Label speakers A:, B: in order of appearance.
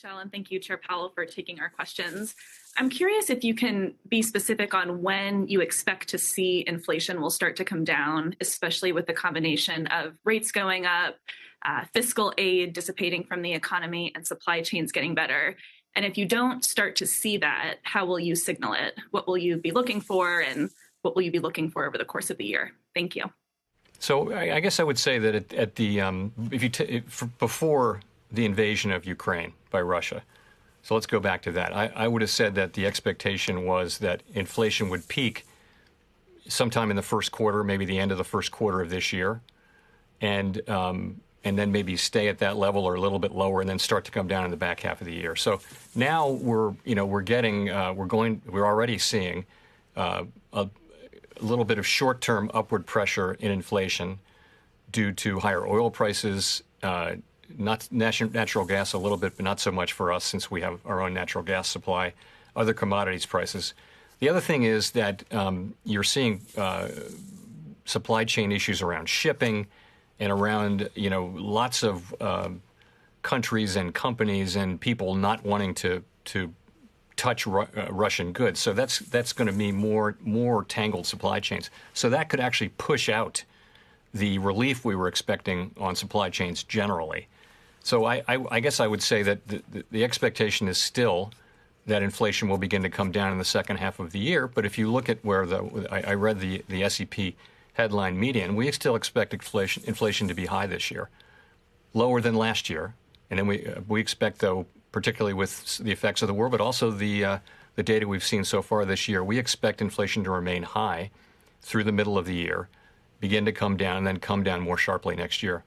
A: Michelle, and thank you, Chair Powell, for taking our questions. I'm curious if you can be specific on when you expect to see inflation will start to come down, especially with the combination of rates going up, fiscal aid dissipating from the economy, and supply chains getting better. And if you don't start to see that, how will you signal it? What will you be looking for, and what will you be looking for over the course of the year? Thank you.
B: So I guess I would say that at the before the invasion of Ukraine by Russia, so let's go back to that. I would have said that the expectation was that inflation would peak sometime in the first quarter, maybe the end of the first quarter of this year, and then maybe stay at that level or a little bit lower, and then start to come down in the back half of the year. So now we're already seeing a little bit of short-term upward pressure in inflation due to higher oil prices, not natural gas a little bit, but not so much for us since we have our own natural gas supply, other commodities prices. The other thing is that you're seeing supply chain issues around shipping and around, lots of countries and companies and people not wanting to touch Russian goods. So that's going to be more tangled supply chains. So that could actually push out the relief we were expecting on supply chains generally. So I guess I would say that the expectation is still that inflation will begin to come down in the second half of the year. But if you look at where I read the SEP headline median, we still expect inflation to be high this year, lower than last year. And then we expect, though, particularly with the effects of the war, but also the data we've seen so far this year, we expect inflation to remain high through the middle of the year, begin to come down, and then come down more sharply next year.